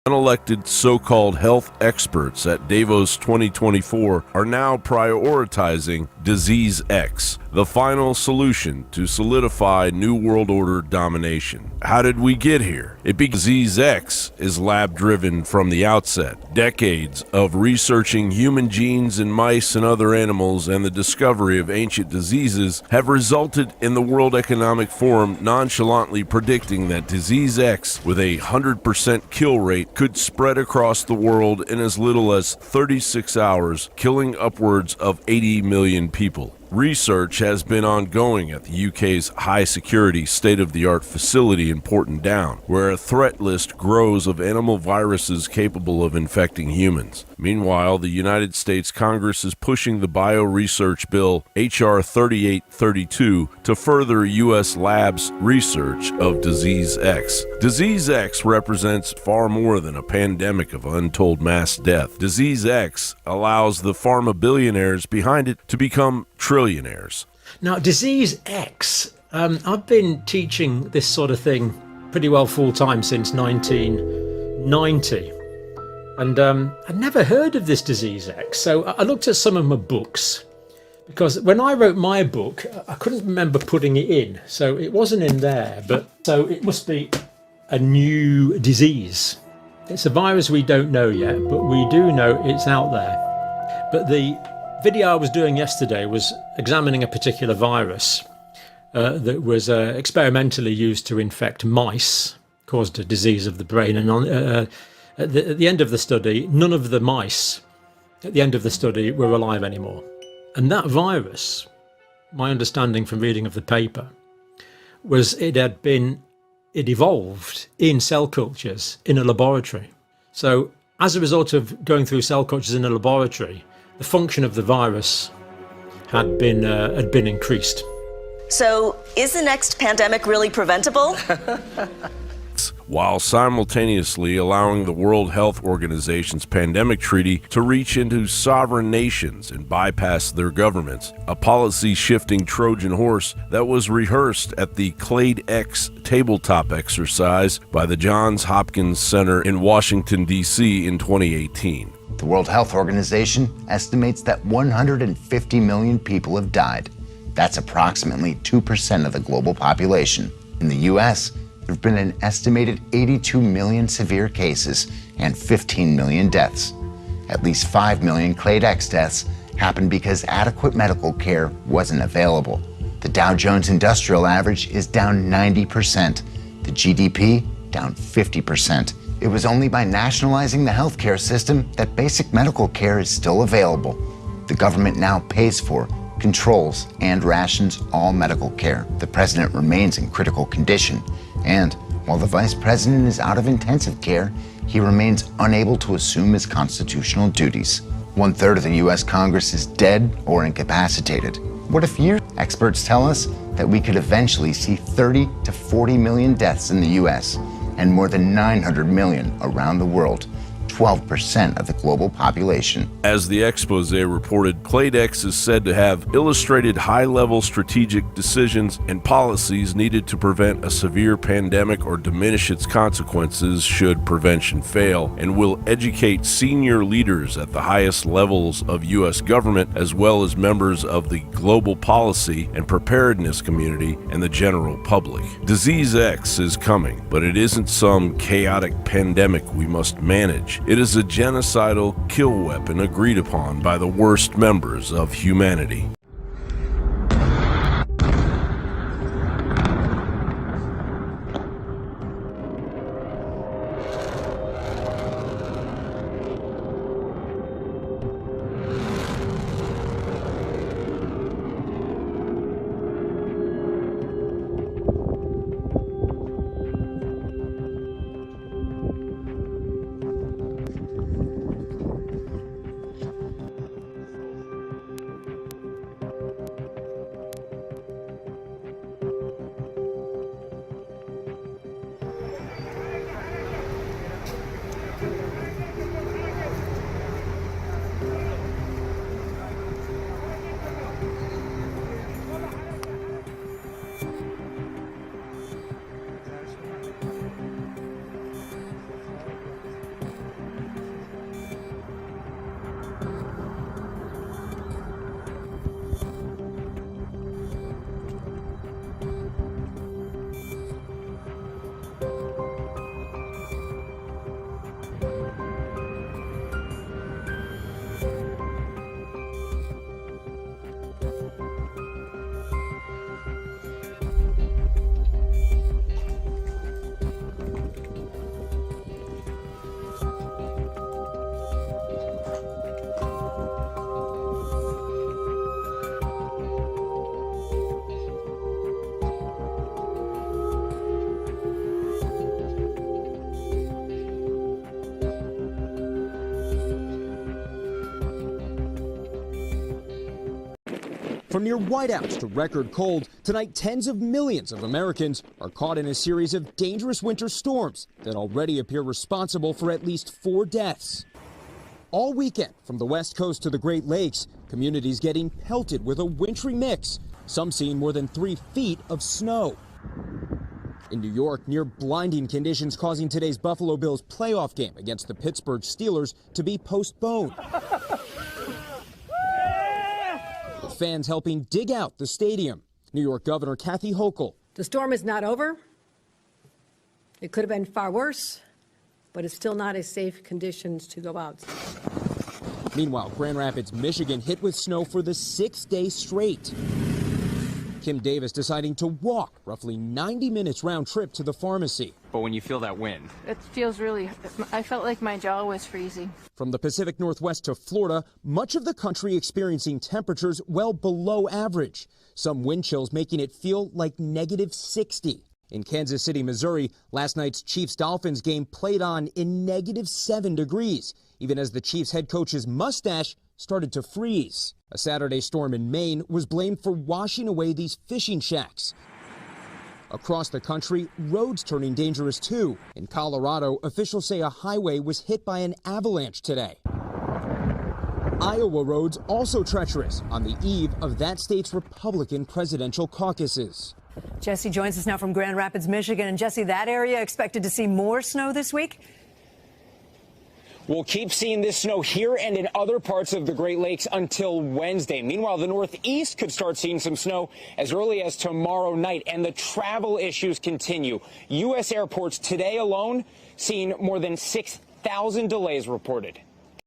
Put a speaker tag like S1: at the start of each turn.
S1: Unelected so-called health experts at Davos 2024 are now prioritizing Disease X, the final solution to solidify New World Order domination. How did we get here? Disease X is lab-driven from the outset. Decades of researching human genes in mice and other animals and the discovery of ancient diseases have resulted in the World Economic Forum nonchalantly predicting that Disease X, with a 100% kill rate, could spread across the world in as little as 36 hours, killing upwards of 80 million people. Research has been ongoing at the UK's high-security, state-of-the-art facility in Porton Down, where a threat list grows of animal viruses capable of infecting humans. Meanwhile, the United States Congress is pushing the bioresearch bill H.R. 3832 to further U.S. labs' research of Disease X. Disease X represents far more than a pandemic of untold mass death. Disease X allows the pharma billionaires behind it to become trillionaires.
S2: Now, Disease X, I've been teaching this sort of thing pretty well full-time since 1990. And I'd never heard of this Disease X. So I looked at some of my books, because when I wrote my book, I couldn't remember putting it in. So it wasn't in there, but so it must be a new disease. It's a virus we don't know yet, but we do know it's out there. But the video I was doing yesterday was examining a particular virus that was experimentally used to infect mice, caused a disease of the brain. And at the end of the study, none of the mice at the end of the study were alive anymore. And that virus, my understanding from reading of the paper, was it evolved in cell cultures in a laboratory. So as a result of going through cell cultures in a laboratory, the function of the virus had been increased.
S3: So is the next pandemic really preventable?
S1: While simultaneously allowing the World Health Organization's pandemic treaty to reach into sovereign nations and bypass their governments, a policy-shifting Trojan horse that was rehearsed at the Clade X tabletop exercise by the Johns Hopkins Center in Washington, D.C. in 2018.
S4: The World Health Organization estimates that 150 million people have died. That's approximately 2% of the global population. In the U.S., there have been an estimated 82 million severe cases and 15 million deaths. At least 5 million Clade X deaths happened because adequate medical care wasn't available. The Dow Jones Industrial Average is down 90%. The GDP down 50%. It was only by nationalizing the healthcare system that basic medical care is still available. The government now pays for, controls, and rations all medical care. The president remains in critical condition. And while the vice president is out of intensive care, he remains unable to assume his constitutional duties. 1/3 of the U.S. Congress is dead or incapacitated. What if years? Experts tell us that we could eventually see 30 to 40 million deaths in the U.S. and more than 900 million around the world, 12% of the global population.
S1: As the expose reported, Clade X is said to have illustrated high-level strategic decisions and policies needed to prevent a severe pandemic or diminish its consequences should prevention fail, and will educate senior leaders at the highest levels of U.S. government, as well as members of the global policy and preparedness community and the general public. Disease X is coming, but it isn't some chaotic pandemic we must manage. It is a genocidal kill weapon agreed upon by the worst members of humanity.
S5: From near whiteouts to record cold, tonight tens of millions of Americans are caught in a series of dangerous winter storms that already appear responsible for at least 4 deaths. All weekend, from the West Coast to the Great Lakes, communities getting pelted with a wintry mix, some seeing more than 3 feet of snow. In New York, near blinding conditions causing today's Buffalo Bills playoff game against the Pittsburgh Steelers to be postponed. With fans helping dig out the stadium. New York Governor Kathy Hochul.
S6: The storm is not over. It could have been far worse, but it's still not as safe conditions to go out.
S5: Meanwhile, Grand Rapids, Michigan hit with snow for the 6th day straight. Kim Davis deciding to walk roughly 90 minutes round trip to the pharmacy.
S7: But when you feel that wind,
S8: it feels really, I felt like my jaw was freezing.
S5: From the Pacific Northwest to Florida, much of the country experiencing temperatures well below average. Some wind chills making it feel like -60. In Kansas City, Missouri, last night's Chiefs-Dolphins game played on in -7 degrees, even as the Chiefs head coach's mustache started to freeze. A Saturday storm in Maine was blamed for washing away these fishing shacks. Across the country, roads turning dangerous too. In Colorado, officials say a highway was hit by an avalanche today. Iowa roads also treacherous on the eve of that state's Republican presidential caucuses.
S9: Jesse joins us now from Grand Rapids, Michigan. And Jesse, that area expected to see more snow this week?
S10: We'll keep seeing this snow here and in other parts of the Great Lakes until Wednesday. Meanwhile, the Northeast could start seeing some snow as early as tomorrow night, and the travel issues continue. U.S. airports today alone seeing more than 6,000 delays reported.